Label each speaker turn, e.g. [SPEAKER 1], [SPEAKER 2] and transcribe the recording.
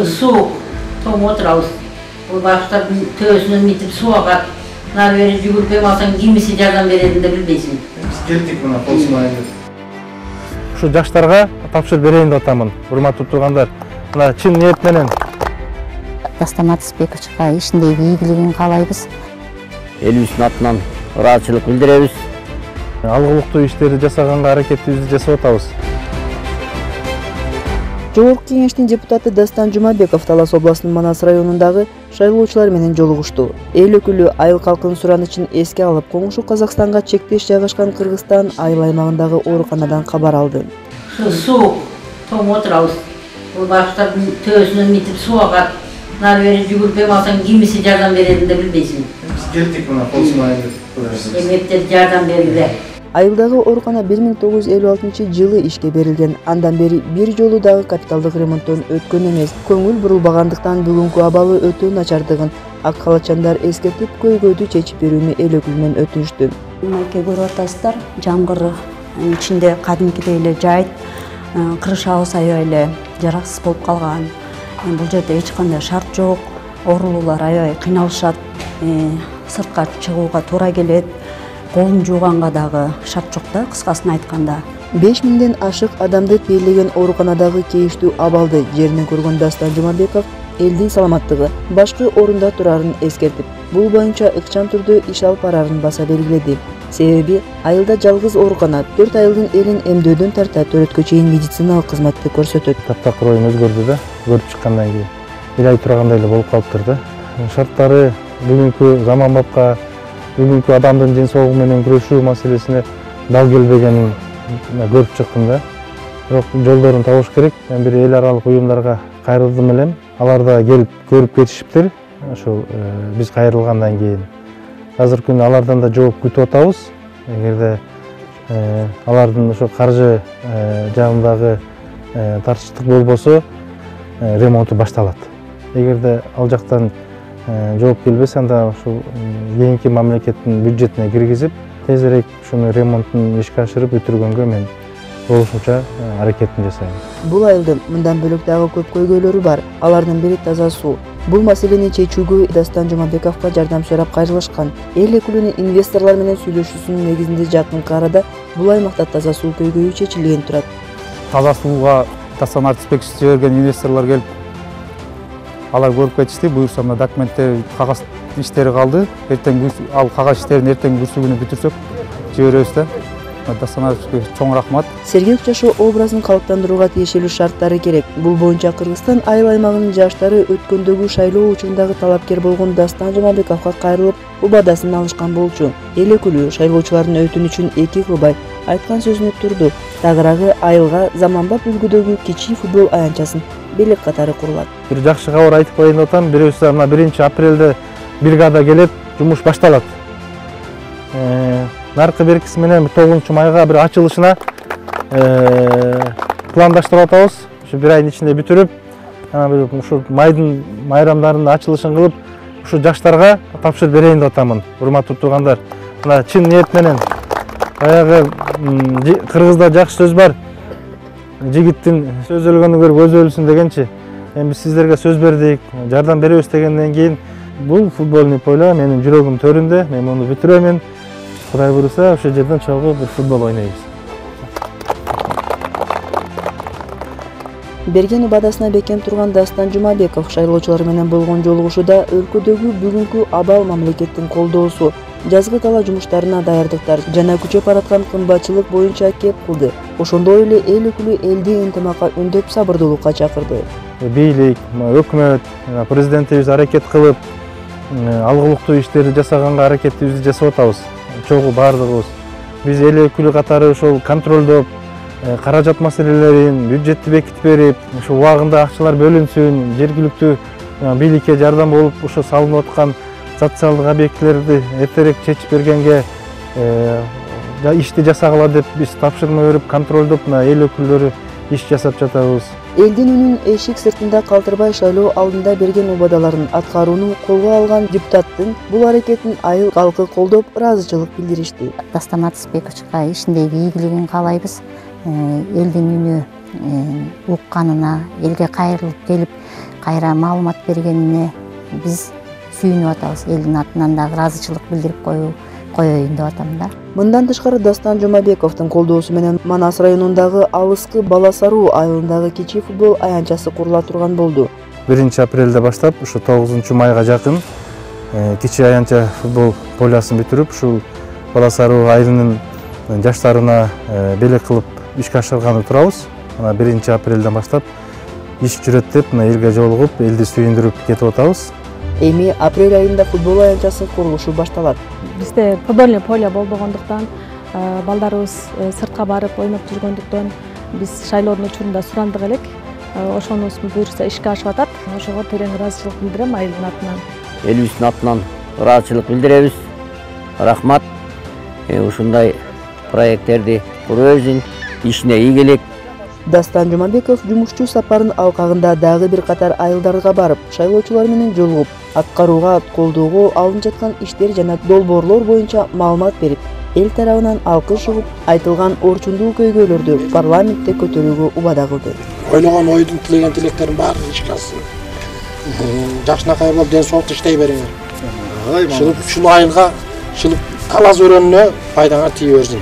[SPEAKER 1] Soğuk, tom oturabız. Bu başların töğüsünden mitip su akat. Nar veri jugurp emasan kimisi jardan berediğini de bilbeysin.
[SPEAKER 2] Biz keldik buna Osmanlı'da.
[SPEAKER 3] Şu жаштарга тапшырып берейин деп атамын. Урматтуу туугандар, мына чын ниет менен
[SPEAKER 4] Дастан Атысбековичке ишиндеги ийгилигин каалайбыз.
[SPEAKER 5] Элибиздин атынан ыраазычылык билдиребиз.
[SPEAKER 3] алгылыктуу иштерди жасаганга аракетибизди жасап атабыз.
[SPEAKER 6] Жогорку кеңештин депутаты Дастан Жумабеков Талас областынын Манас районундагы шайлоочулар менен жолугушту. Эл өкүлү айыл калкынын суранычын эске алып, коңшу Казакстанга чектеш жайгашкан Кыргызстан айыл аймагындагы ооруканадан кабар алды.
[SPEAKER 1] Soğuk, tom oturabız. Bu başların töğüsünden mitip su akat. Nar veri jugurp emasan kimisi jardan berediğini de bilbeysin.
[SPEAKER 2] Biz keldik buna Osmanlı'da.
[SPEAKER 1] Emekler jardan berdiler.
[SPEAKER 6] Айылдагы оорукана 1956-жылы ишке берилген. Андан бери бир жолу дагы капиталдык ремонттон өткөн эмес. Көңүл бурулбагандыктан бүгүнкү абалы өтө начардыгын ак халатчандар эскертип көйгөйдү чечип берүүнү эл өкүлүнөн өтүнүштү.
[SPEAKER 4] Мынакей көрүп атасыздар, жамгыр ичинде кадимкидей эле жайыт, кырыш абыз аябай эле жараксыз болуп калган. Бул жерде эч кандай шарт жок. Оорулуулар аябай кыйналышат, сыртка чыгууга туура келет. Колун жууганга дагы шарт жок да, кыскасын айтканда.
[SPEAKER 6] 5000ден ашык адамды тейлеген ооруканадагы кейиштүү абалды жеринен көргөн Дастан Жумабеков элдин саламаттыгы башкы орунда турарын эскертип, бул боюнча ыкчам түрдө иш алып барарын баса белгиледи. Себеби айылда жалгыз оорукана 4 айылдын элин эмдөөдөн тарта төрөткө чейин медициналык кызматты көрсөтөт.
[SPEAKER 3] Таптакыр оюм өзгөрдү да, көрүп чыккандан кийин. Бир ай тургандай эле болуп калыптыр да. Шарттары бүгүнкү заманбапка, бүгүнкү адамдын ден соолугу менен күрөшүү маселесине дал келбегенин көрүп чыктым да. Бирок жолдорун табыш керек. Мен бир эл аралык уюмдарга кайрылдым элем. Алар да келип көрүп кетишиптир. Ошол биз кайрылгандан кийин. Азыркы күндө алардан да жооп күтүп атабыз. Эгерде алардын ошо каржы жагындагы тартыштык болбосо, ремонту башталат. Эгерде ал жактан жооп келбесе, анда ушул кийинки мамлекеттин бюджетине киргизип, тезирээк ушуну ремонтун ишке ашырып бүтүргөнгө мен болушунча аракетин жасайм.
[SPEAKER 6] Бул айылдын мындан бөлөк дагы көп көйгөйлөрү бар. Алардын бири таза суу. Бул маселени чечүүгө Дастан Жумабековго жардам сурап кайрылышкан. Эл өкүлүнүн инвесторлор менен сүйлөшүүсүнүн негизинде жакынкы арада бул аймакта таза суу көйгөйү чечилген турат.
[SPEAKER 7] Таза сууга Дастан Атысбекович жиберген инвесторлор келип, алар көрүп кетишти. Буюрса мына документтер, кагаз иштери калды. Эртең ал кагаз иштерин эртең күрсүгүнү бүтүрсөк жиберебиз да. Дастан Атысбековичке чоң рахмат.
[SPEAKER 6] Сергек жашоо образын калыптандырууга тиешелүү шарттары керек. Бул боюнча Кыргызстан айыл аймагынын жаштары өткөндөгү шайлоо учурундагы талапкер болгон Дастан Жумабековго кайрылып, убадасын алышкан болчу. Эл өкүлү шайлоочулардын өтүнүчүн эки кылбай айткан сөзүнө турду. Тагыраагы айылга заманбап үлгүдөгү кичи футбол аянтчасын белек катары курулат.
[SPEAKER 3] Бир жакшы кабар айтып коеюн деп атам. Бирөөсү мына 1-апрелде бригада келет, жумуш башталат. Наркы беркisi менен 9-майга бир ачылышына пландаштырып атабыз. Ушу бир айдын ичинде бүтүрүп, ушу майдын майрамдарынын ачылышын кылып, ушу жаштарга тапшырып берейин деп атамын. Урматтуу туугандар, мына чын ниет менен баягы кыргызда жакшы сөз бар. Жигиттин сөз өлгөнү көрүп өзү өлсүн дегенчи. Биз сиздерге сөз бердик, жардам беребиз дегенден кийин бул футбольный поле менин жүрөгүм төрүндө, мен муну бүтүрөмүн. Кудай буйруса, ошол жерден чогуу бир футбол ойнойбуз.
[SPEAKER 6] Берген убадасына бекем турган Дастан Жумабеков шайлоочулар менен болгон жолугушууда өлкөдөгү бүгүнкү абал мамлекеттин колдоосу, жазгы тала жумуштарына даярдыктар жана күчөп бараткан кымбатчылык боюнча кеп кылды. Ошондой эле эл өкүлү элди ынтымакка үндөп сабырдуулукка чакырды.
[SPEAKER 3] Бийлик, өкмөт, президентибиз аракет кылып, алгылыктуу иштерди жасаганга аракетибизди жасап атабыз. Чогуу бардыгыбыз. Биз эл өкүлү катары ошол контролдоп, каражат маселелерин, бюджетти бекитип берип, ошо убагында акчалар бөлүнсүн, жергиликтүү бийликке жардам болуп, ошо салынып аткан социалдык объектилерди эртерээк чечип бергенге ишти жасагыла деп биз тапшырма берип, контролдоп, эл өкүлдөрү иш жасап жатабыз.
[SPEAKER 6] Элдин үнүн эшик сыртында калтырбай шайлоо алдында берген убадаларын аткарууну колго алган депутаттын бул аракетин айыл калкы колдоп, ыраазычылык билдиришти.
[SPEAKER 4] Дастан Атысбековичке ишиндеги ийгилигин каалайбыз. Элдин үнү
[SPEAKER 8] укканына, элге кайрылып келип, кайра маалымат бергенине биз сүйүнүп атабыз. Элдин атынан да ыраазычылык билдирип коеюн деп атам да.
[SPEAKER 6] Мындан тышкары Дастан Жумабековдун колдоосу менен Манас районундагы Алыскы Баласаруу айылындагы кичи футбол аянтчасы курула турган болду.
[SPEAKER 3] 1-апрелде баштап ушу 9-майга жакын кичи аянтча футбол полясын бүтүрүп, ушул Баласаруу айылынын жаштарына белек кылып ишке ашырганы турабыз. 1-апрелден баштап иш жүрөт деп элге жолугуп, элди сүйүндүрүп кетип атабыз.
[SPEAKER 6] Эми апрель айында футбол аянтчасынын курулушу башталат.
[SPEAKER 9] Бизде футбольный поле болбогондуктан, балдарыбыз сыртка барып ойноп жүргөндүктөн биз шайлоодун учурунда сурандык элек. Ошонубуз буюрса ишке ашып атат. Ошого терең ыраазычылык билдирем айылдын атынан.
[SPEAKER 5] Элибиздин атынан ыраазычылык билдиребиз. Рахмат. Ушундай проекттерди куруу ишине ийгилик.
[SPEAKER 6] Дастан Жумабеков жумушчу сапарын алкагында дагы бир катар айылдарга барып, шайлоочулар менен жолугуп, аткарууга колдоого алынып жаткан иштер жана долбоорлор боюнча маалымат берип, эл тарабынан алкыш угуп, айтылган орчундуу көйгөйлөрдү парламентте көтөрүүгө убада кылды.
[SPEAKER 10] Ойлогон ойдун, тилеген тилектерин баарын ишке ашсын. Жакшынакай болуп, ден соолукта иштей бериңер. Ушул айылга, ушул калас өрөөнүнө пайдаңар тийе берсин.